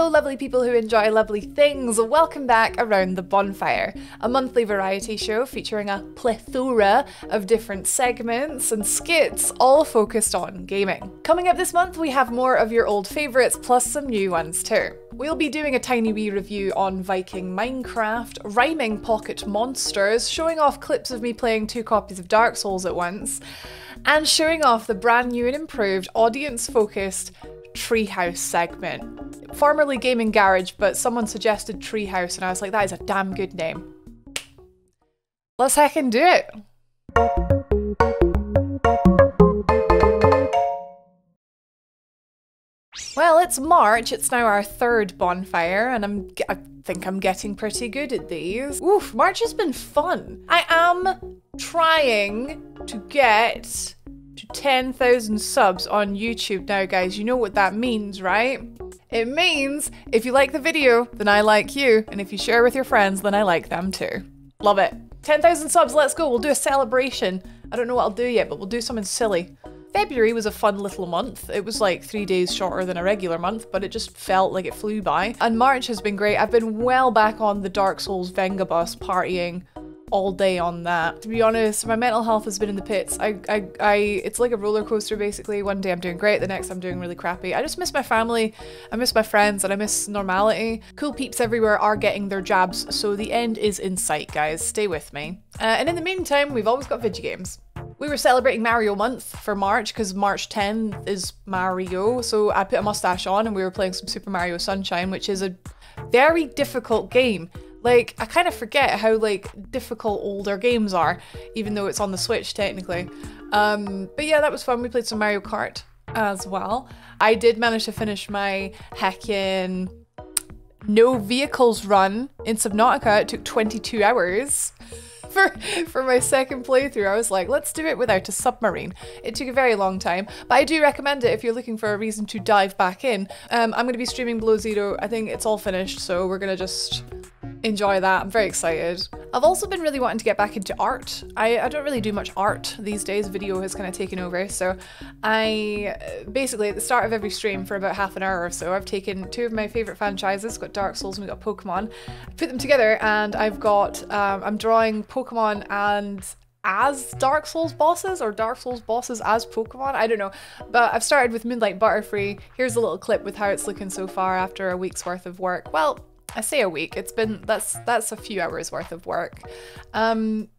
Hello lovely people who enjoy lovely things, welcome back around the Bonfire, a monthly variety show featuring a plethora of different segments and skits all focused on gaming. Coming up this month we have more of your old favourites plus some new ones too. We'll be doing a tiny wee review on Viking Minecraft, rhyming pocket monsters, showing off clips of me playing 2 copies of Dark Souls at once, and showing off the brand new and improved audience-focused Treehouse segment. Formerly Gaming Garage, but someone suggested Treehouse and I was like, that is a damn good name. Let's heckin' do it! Well, it's March, it's now our 3rd bonfire, and I think I'm getting pretty good at these. Oof, March has been fun. I am trying to get to 10,000 subs on YouTube now, guys. You know what that means, right? It means if you like the video, then I like you, and if you share with your friends, then I like them too. Love it. 10,000 subs, let's go. We'll do a celebration. I don't know what I'll do yet, but we'll do something silly. February was a fun little month. It was like 3 days shorter than a regular month, but it just felt like it flew by. And March has been great. I've been well back on the Dark Souls Venga bus, partying all day on that. To be honest, my mental health has been in the pits. It's like a roller coaster basically. One day I'm doing great, the next I'm doing really crappy. I just miss my family, I miss my friends, and I miss normality. Cool peeps everywhere are getting their jabs, so the end is in sight, guys. Stay with me. And in the meantime, we've always got video games. We were celebrating Mario month for March because March 10th is Mario, so I put a mustache on and we were playing some Super Mario Sunshine, which is a very difficult game. Like, I kind of forget how like difficult older games are, even though it's on the Switch technically. But yeah, that was fun. We played some Mario Kart as well. I did manage to finish my heckin' no vehicles run in Subnautica. It took 22 hours. For my second playthrough. I was like, let's do it without a submarine. It took a very long time, but I do recommend it if you're looking for a reason to dive back in. I'm going to be streaming Below Zero. I think it's all finished, so we're going to just enjoy that. I'm very excited. I've also been really wanting to get back into art. I don't really do much art these days. Video has kind of taken over, so I basically at the start of every stream for about half an hour or so, I've taken 2 of my favourite franchises, got Dark Souls and we got Pokemon, put them together, and I've got I'm drawing Pokemon and as Dark Souls bosses, or Dark Souls bosses as Pokemon, I don't know. But I've started with Moonlight Butterfree. Here's a little clip with how it's looking so far after a week's worth of work. Well, I say a week, it's been, that's a few hours worth of work.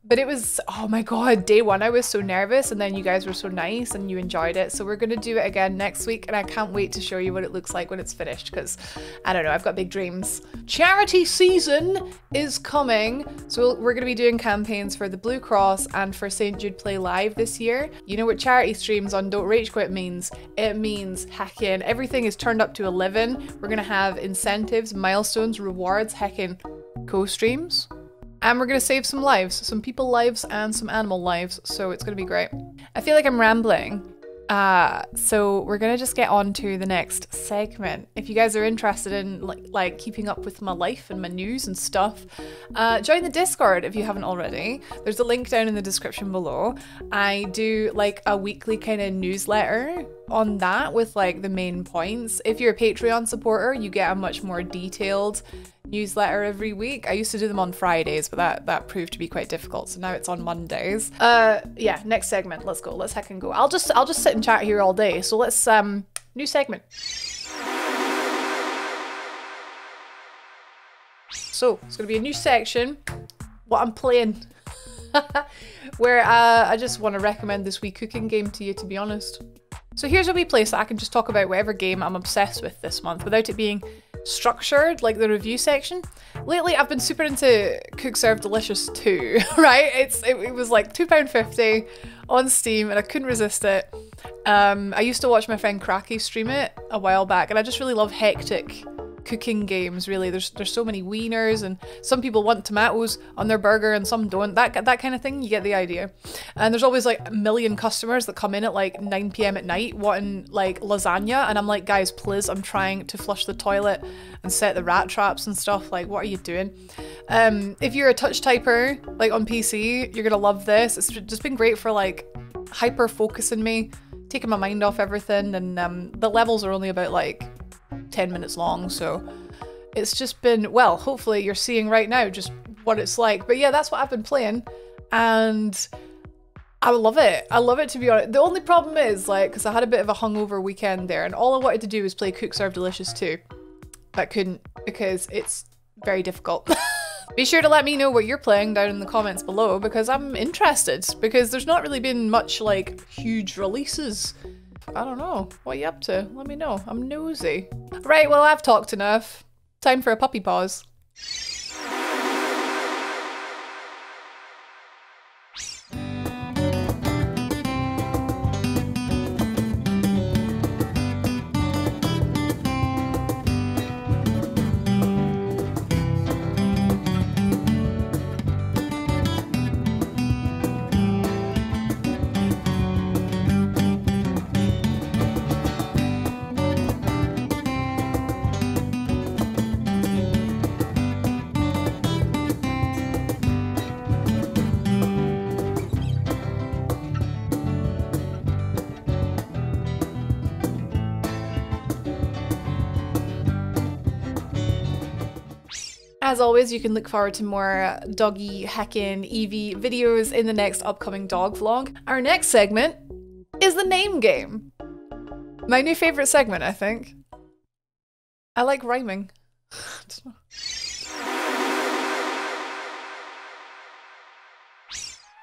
But it was, oh my god, day 1 I was so nervous, and then you guys were so nice and you enjoyed it. So we're gonna do it again next week, and I can't wait to show you what it looks like when it's finished, because I don't know, I've got big dreams. Charity season is coming, so we're gonna be doing campaigns for the Blue Cross and for St. Jude Play Live this year. You know what charity streams on Don't Rage Quit means? It means heckin' everything is turned up to 11. We're gonna have incentives, milestones, rewards, heckin' co-streams. And we're gonna save some lives, some people lives and some animal lives, so it's gonna be great. I feel like I'm rambling, so we're gonna just get on to the next segment. If you guys are interested in like keeping up with my life and my news and stuff, join the Discord if you haven't already. There's a link down in the description below. I do like a weekly kind of newsletter on that with like the main points. If you're a Patreon supporter, you get a much more detailed newsletter every week. I used to do them on Fridays, but that proved to be quite difficult, so now it's on Mondays. Yeah, next segment. Let's go. Let's heckin' go. I'll just sit and chat here all day. So let's new segment. So it's gonna be a new section. What I'm playing. Where I just want to recommend this wee cooking game to you, to be honest. So here's what we play, so I can just talk about whatever game I'm obsessed with this month without it being structured like the review section. Lately I've been super into Cook Serve Delicious 2, right? It was like £2.50 on Steam and I couldn't resist it. I used to watch my friend Cracky stream it a while back, and I just really love hectic cooking games, really. There's so many wieners, and some people want tomatoes on their burger and some don't. That kind of thing, you get the idea. And there's always like a million customers that come in at like 9 PM at night wanting like lasagna, and I'm like, guys, please, I'm trying to flush the toilet and set the rat traps and stuff. Like, what are you doing? If you're a touch typer, like on PC, you're gonna love this. It's just been great for like hyper focusing me, taking my mind off everything, and the levels are only about like 10 minutes long, so it's just been, well, hopefully you're seeing right now just what it's like. But yeah, that's what I've been playing, and I love it. I love it, to be honest. The only problem is, like, because I had a bit of a hungover weekend there, and all I wanted to do was play Cook Serve Delicious 2. But couldn't, because it's very difficult. Be sure to let me know what you're playing down in the comments below, because I'm interested, because there's not really been much, like, huge releases. I don't know. What are you up to? Let me know. I'm nosy. Right, well, I've talked enough. Time for a puppy pause. As always, you can look forward to more doggy heckin' Eevee videos in the next upcoming dog vlog. Our next segment is the name game. My new favourite segment, I think. I like rhyming.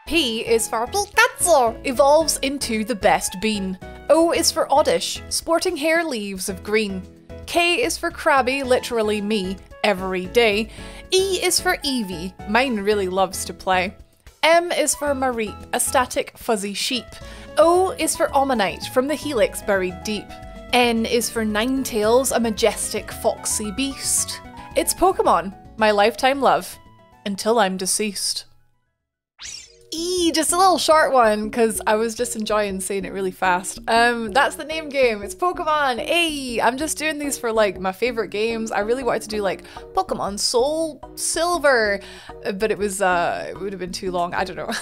P is for Pikachu, evolves into the best bean. O is for Oddish, sporting hair leaves of green. K is for Krabby, literally me, every day. E is for Eevee, mine really loves to play. M is for Mareep, a static fuzzy sheep. O is for Omanite, from the helix buried deep. N is for Ninetales, a majestic foxy beast. It's Pokemon, my lifetime love, until I'm deceased. E, just a little short one, because I was just enjoying saying it really fast. That's the name game. It's Pokemon. Hey, I'm just doing these for like my favorite games. I really wanted to do like Pokemon Soul Silver, but it was it would have been too long. I don't know.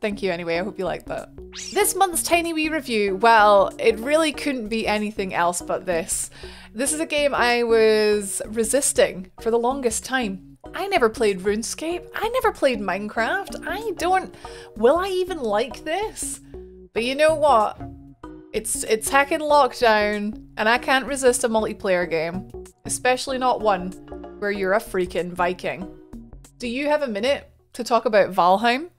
Thank you anyway. I hope you liked that. This month's Tiny Wee review, well, it really couldn't be anything else but this. This is a game I was resisting for the longest time. I never played RuneScape, I never played Minecraft, will I even like this? But you know what? It's heckin' lockdown, and I can't resist a multiplayer game. Especially not one where you're a freaking Viking. Do you have a minute to talk about Valheim?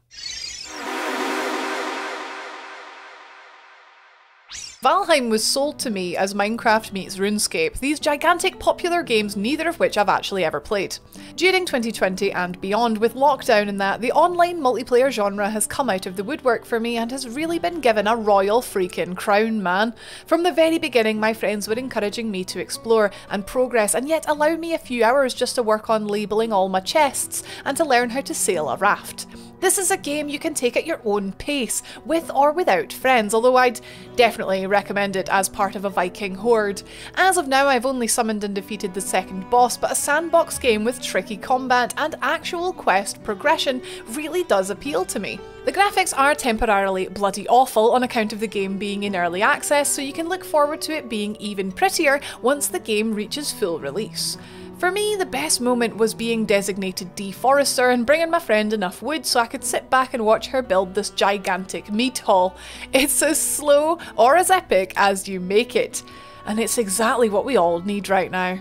Valheim was sold to me as Minecraft meets RuneScape, these gigantic popular games, neither of which I've actually ever played. During 2020 and beyond, with lockdown and that, the online multiplayer genre has come out of the woodwork for me and has really been given a royal freaking crown, man. From the very beginning, my friends were encouraging me to explore and progress, and yet allow me a few hours just to work on labelling all my chests and to learn how to sail a raft. This is a game you can take at your own pace, with or without friends, although I'd definitely recommend it as part of a Viking horde. As of now, I've only summoned and defeated the second boss, but a sandbox game with tricky combat and actual quest progression really does appeal to me. The graphics are temporarily bloody awful on account of the game being in early access, so you can look forward to it being even prettier once the game reaches full release. For me, the best moment was being designated deforester and bringing my friend enough wood so I could sit back and watch her build this gigantic meat haul. It's as slow or as epic as you make it, and it's exactly what we all need right now.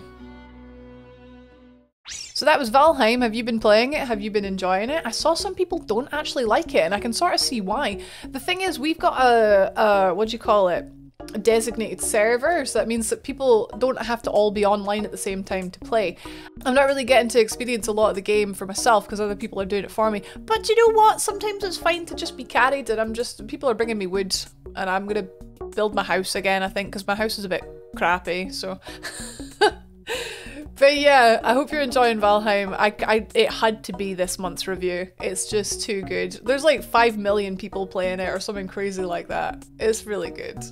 So that was Valheim. Have you been playing it? Have you been enjoying it? I saw some people don't actually like it, and I can sort of see why. The thing is, we've got a what do you call it? A designated server, so that means that people don't have to all be online at the same time to play. I'm not really getting to experience a lot of the game for myself because other people are doing it for me, but you know what, sometimes it's fine to just be carried, and people are bringing me wood and I'm gonna build my house again, I think, because my house is a bit crappy, so But yeah, I hope you're enjoying Valheim. It had to be this month's review. It's just too good. There's like 5 million people playing it or something crazy like that. It's really good.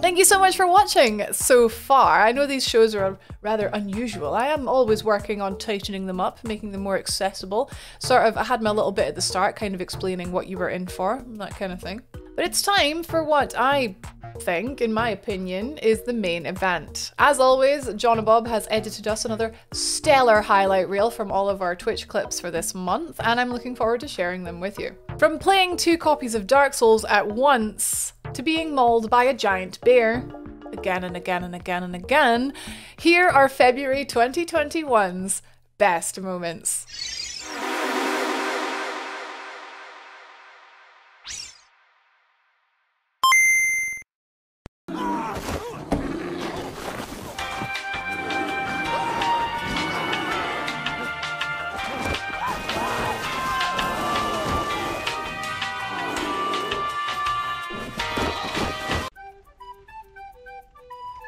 Thank you so much for watching so far. I know these shows are rather unusual. I am always working on tightening them up, making them more accessible. I had my little bit at the start, kind of explaining what you were in for, that kind of thing. But it's time for what I think, in my opinion, is the main event. As always, John and Bob has edited us another stellar highlight reel from all of our Twitch clips for this month, and I'm looking forward to sharing them with you. From playing 2 copies of Dark Souls at once, to being mauled by a giant bear, again and again and again and again, here are February 2021's best moments.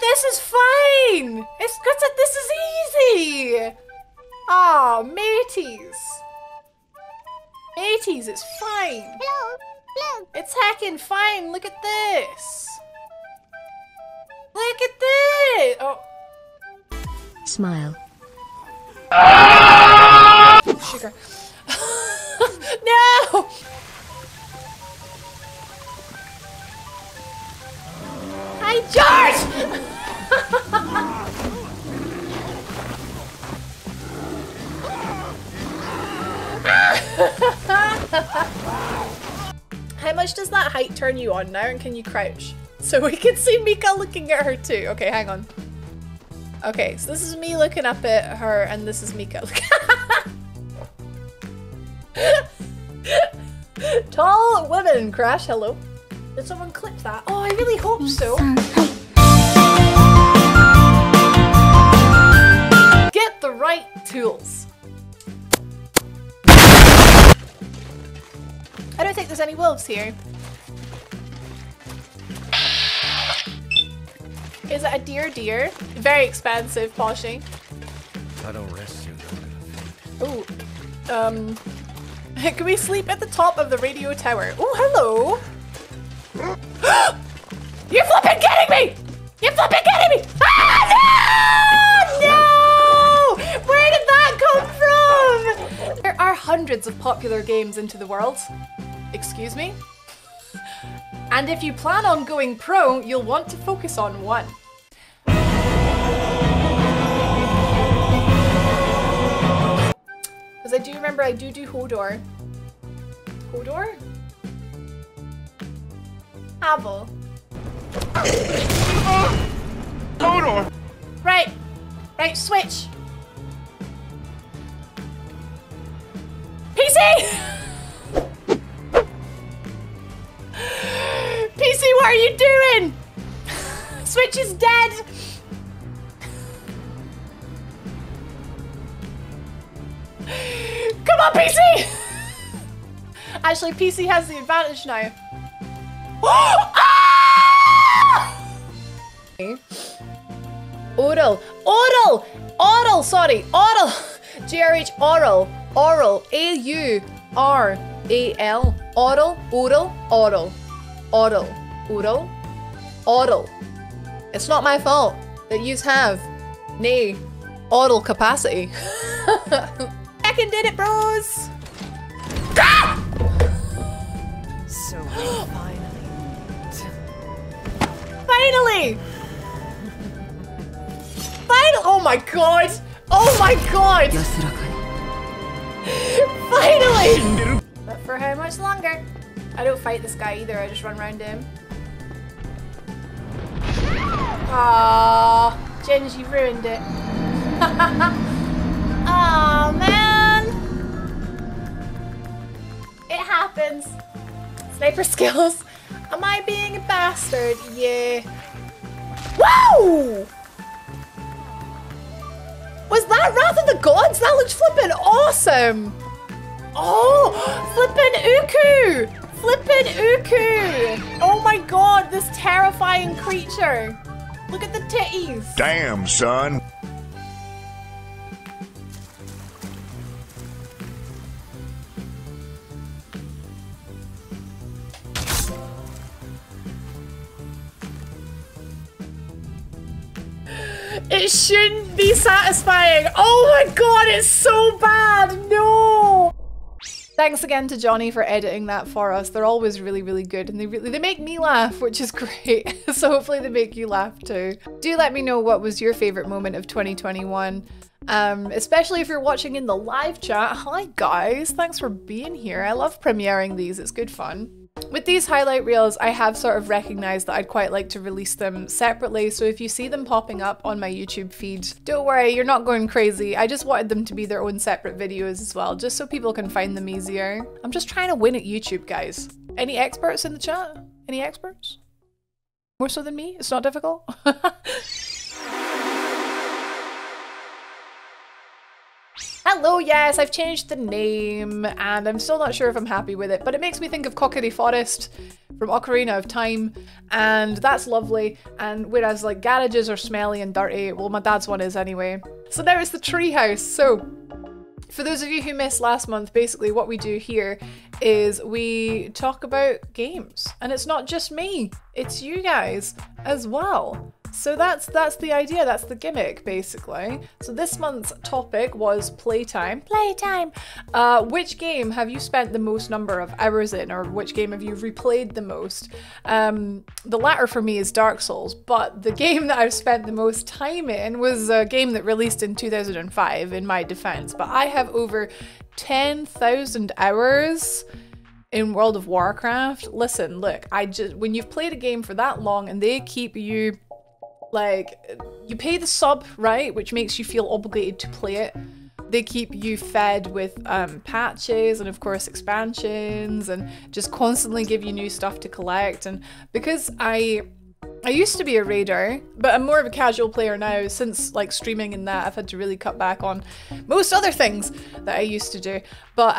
This is fine! It's good that this is easy! Ah, mateys. Mateys, it's fine. Hello, hello. It's heckin' fine, look at this. Look at this! Oh. Smile. Sugar. No! Hi, George! How much does that height turn you on now, and can you crouch? So we can see Mika looking at her too. Okay, hang on. Okay, so this is me looking up at her, and this is Mika looking. Tall women crash, hello. Did someone clip that? Oh, I really hope so. Get the right tools. I don't think there's any wolves here. Is it a deer? Very expensive, Poshy. I don't rest you. Ooh. Can we sleep at the top of the radio tower? Oh, hello. You're flipping kidding me! You're flipping kidding me! Ah, no! No! Where did that come from? There are hundreds of popular games into the world. Excuse me? And if you plan on going pro, you'll want to focus on one. Because I do remember I do Hodor. Hodor? Havel. Hodor! Right. Right, switch. PC! PC, what are you doing? Switch is dead. Come on, PC! Actually, PC has the advantage now. Oral. Oral! Oral, sorry. Oral. GRH, oral. Oral. A-U-R-A-L. Oral. Oral. Oral. Oral. Oral. Oral. It's not my fault that yous have nay oral capacity. I can did it, bros! Ah! So Finally! Finally! Oh my god! Oh my god! Finally! But for how much longer? I don't fight this guy either, I just run around him. Aww, Ginge, you ruined it. Aw, man! It happens. Sniper skills. Am I being a bastard? Yeah. Whoa! Was that Wrath of the Gods? That looks flippin' awesome! Oh! Flippin' Uku! Flippin' Uku! Oh my god, this terrifying creature! Look at the titties! Damn, son. It shouldn't be satisfying. Oh my god, it's so bad. No. Thanks again to Johnny for editing that for us. They're always really, really good, and they make me laugh, which is great. So hopefully they make you laugh too. Do let me know what was your favorite moment of 2021. Especially if you're watching in the live chat. Hi guys, thanks for being here. I love premiering these, it's good fun. With these highlight reels, I have sort of recognized that I'd quite like to release them separately, so if you see them popping up on my YouTube feed, don't worry, you're not going crazy. I just wanted them to be their own separate videos as well, just so people can find them easier. I'm just trying to win at YouTube, guys. Any experts in the chat? Any experts? More so than me? It's not difficult? Hello, yes, I've changed the name and I'm still not sure if I'm happy with it, but it makes me think of Cockery Forest from Ocarina of Time, and that's lovely. And whereas like garages are smelly and dirty, well, my dad's one is anyway. So now it's the treehouse. So for those of you who missed last month, basically what we do here is we talk about games, and it's not just me, it's you guys as well. So that's the idea, that's the gimmick basically. So this month's topic was playtime. Playtime! Which game have you spent the most number of hours in, or which game have you replayed the most? The latter for me is Dark Souls, but the game that I've spent the most time in was a game that released in 2005 in my defense, but I have over 10,000 hours in World of Warcraft. Listen, look, when you've played a game for that long and they keep you, like, you pay the sub, right, which makes you feel obligated to play it. They keep you fed with patches and of course expansions, and just constantly give you new stuff to collect. And because I used to be a raider, but I'm more of a casual player now. Since like streaming and that, I've had to really cut back on most other things that I used to do. But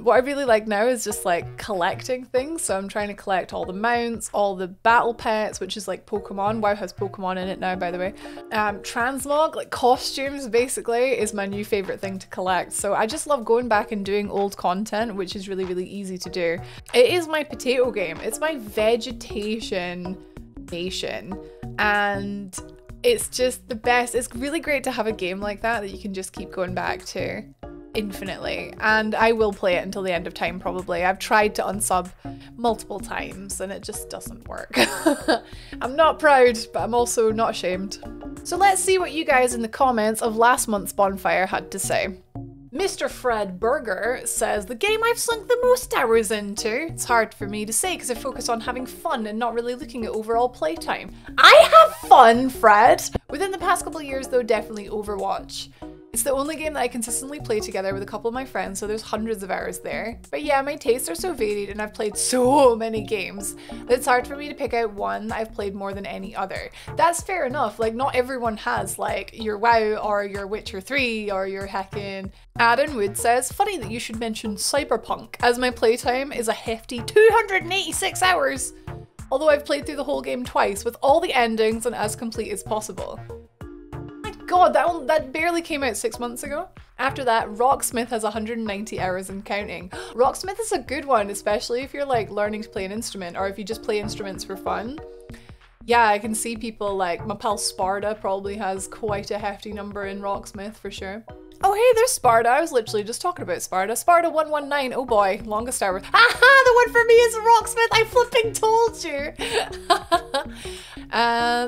what I really like now is just like collecting things. So I'm trying to collect all the mounts, all the battle pets, which is like Pokemon. WoW has Pokemon in it now, by the way. Transmog, like costumes basically, is my new favorite thing to collect. So I just love going back and doing old content, which is really, really easy to do. It is my potato game. It's my vegetation nation, and it's just the best. It's really great to have a game like that you can just keep going back to infinitely, and I will play it until the end of time probably. I've tried to unsub multiple times and it just doesn't work. I'm not proud, but I'm also not ashamed. So let's see what you guys in the comments of last month's Bonfire had to say. Mr. Fred Berger says, the game I've sunk the most hours into. It's hard for me to say because I focus on having fun and not really looking at overall playtime. I have fun, Fred! Within the past couple of years though, definitely Overwatch. It's the only game that I consistently play together with a couple of my friends, so there's hundreds of hours there. But yeah, my tastes are so varied and I've played so many games that it's hard for me to pick out one that I've played more than any other. That's fair enough, like not everyone has like your WoW or your Witcher 3 or your heckin'. Adam Wood says, funny that you should mention Cyberpunk, as my playtime is a hefty 286 hours. Although I've played through the whole game twice with all the endings and as complete as possible. God, that barely came out 6 months ago. After that, Rocksmith has 190 hours and counting. Rocksmith is a good one, especially if you're like learning to play an instrument or if you just play instruments for fun. Yeah, I can see people like my pal Sparta probably has quite a hefty number in Rocksmith for sure. Oh hey, there's Sparta. I was literally just talking about Sparta. Sparta 119. Oh boy, longest hour. Aha! The one for me is Rocksmith. I flipping told you.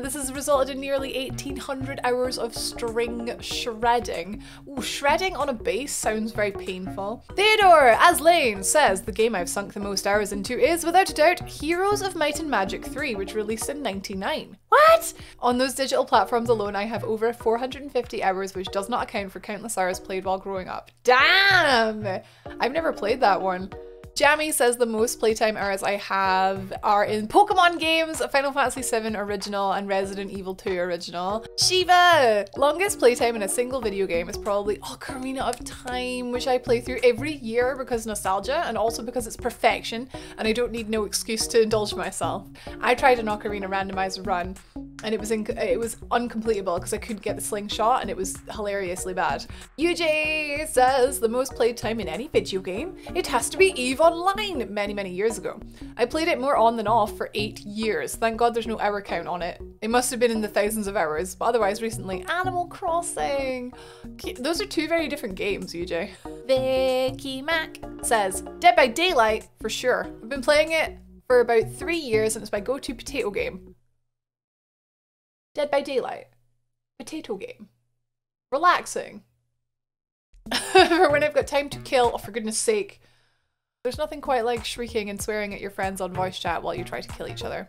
This has resulted in nearly 1,800 hours of string shredding. Ooh, shredding on a bass sounds very painful. Theodore Aslane says the game I've sunk the most hours into is, without a doubt, Heroes of Might and Magic 3, which released in '99. What? On those digital platforms alone, I have over 450 hours, which does not account for countless hours played while growing up. Damn! I've never played that one. Jamie says the most playtime hours I have are in Pokemon games, Final Fantasy VII Original and Resident Evil 2 Original. Shiva! Longest playtime in a single video game is probably Ocarina of Time, which I play through every year because nostalgia and also because it's perfection and I don't need no excuse to indulge myself. I tried an Ocarina randomizer run and it was uncompletable because I couldn't get the slingshot and it was hilariously bad. UJ says the most played time in any video game, it has to be EVE Online many years ago. I played it more on than off for 8 years. Thank God there's no hour count on it. It must have been in the thousands of hours, but otherwise recently Animal Crossing. Those are two very different games, UJ. Vicky Mac says Dead by Daylight for sure. I've been playing it for about 3 years and it's my go-to potato game. Dead by Daylight. Potato game. Relaxing. For when I've got time to kill, oh for goodness sake. There's nothing quite like shrieking and swearing at your friends on voice chat while you try to kill each other.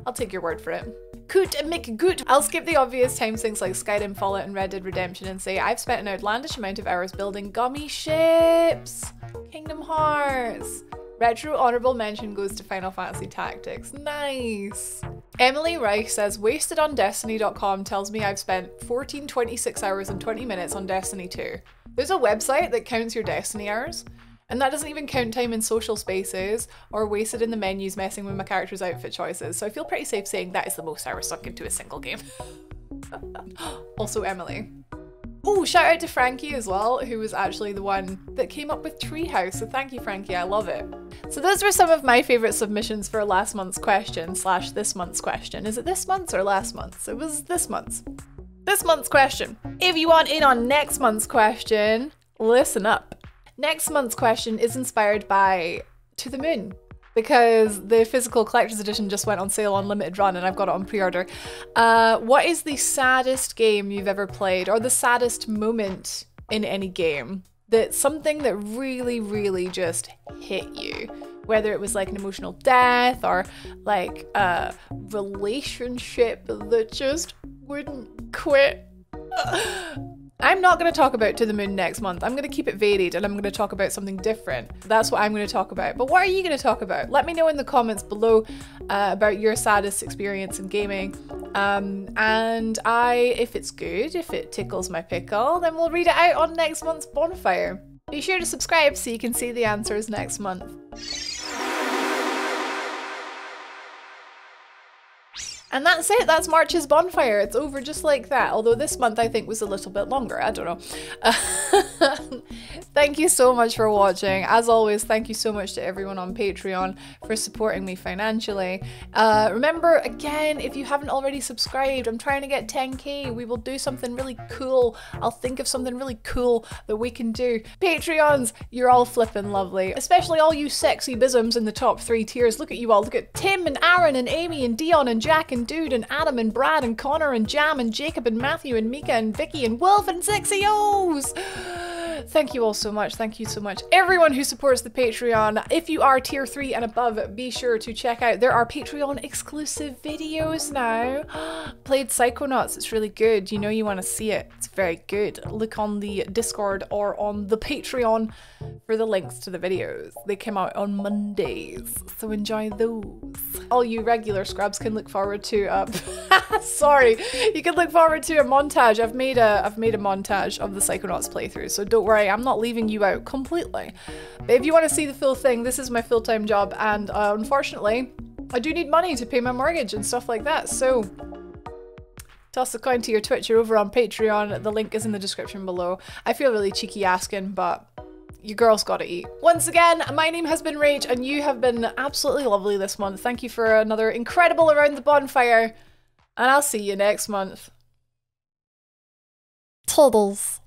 I'll take your word for it. Coot and make good. I'll skip the obvious time sinks like Skyrim, Fallout and Red Dead Redemption and say I've spent an outlandish amount of hours building gummy ships. Kingdom Hearts. Retro honorable mention goes to Final Fantasy Tactics. Nice. Emily Reich says wastedondestiny.com tells me I've spent 1426 hours and 20 minutes on Destiny 2. There's a website that counts your Destiny hours, and that doesn't even count time in social spaces or wasted in the menus messing with my character's outfit choices, so I feel pretty safe saying that is the most hours sunk into a single game. Also Emily. Oh, shout out to Frankie as well, who was actually the one that came up with Treehouse. So thank you, Frankie, I love it. So those were some of my favorite submissions for last month's question / this month's question. Is it this month's or last month's? It was this month's. This month's question. If you want in on next month's question, listen up. Next month's question is inspired by To the Moon, because the physical collector's edition just went on sale on limited run and I've got it on pre-order. What is the saddest game you've ever played, or the saddest moment in any game? That's something that really just hit you. Whether it was like an emotional death or like a relationship that just wouldn't quit. I'm not going to talk about To the Moon next month. I'm going to keep it varied and I'm going to talk about something different. That's what I'm going to talk about. But what are you going to talk about? Let me know in the comments below about your saddest experience in gaming. And if it's good, if it tickles my pickle, then we'll read it out on next month's Bonfire. Be sure to subscribe so you can see the answers next month. And that's it, that's March's Bonfire. It's over just like that, although this month I think was a little bit longer, I don't know. Thank you so much for watching. As always, thank you so much to everyone on Patreon for supporting me financially. Remember, again, if you haven't already subscribed, I'm trying to get 10k. We will do something really cool. I'll think of something really cool that we can do. Patreons, you're all flipping lovely. Especially all you sexy bisms in the top 3 tiers. Look at you all. Look at Tim and Aaron and Amy and Dion and Jack and Dude and Adam and Brad and Connor and Jam and Jacob and Matthew and Mika and Vicky and Wolf and Sexy O's. Thank you all so much. Thank you so much. Everyone who supports the Patreon, if you are tier 3 and above, be sure to check out. There are Patreon exclusive videos now. Played Psychonauts. It's really good. You know you want to see it. It's very good. Look on the Discord or on the Patreon for the links to the videos. They come out on Mondays, so enjoy those. All you regular scrubs can look forward to sorry, you can look forward to a montage. I've made a montage of the Psychonauts playthrough, so don't worry, I'm not leaving you out completely. But if you want to see the full thing, this is my full-time job, and unfortunately, I do need money to pay my mortgage and stuff like that, so toss a coin to your Twitcher over on Patreon. The link is in the description below. I feel really cheeky asking, but your girl's gotta eat. Once again, my name has been Rach, and you have been absolutely lovely this month. Thank you for another incredible Around the Bonfire, and I'll see you next month. Toodles.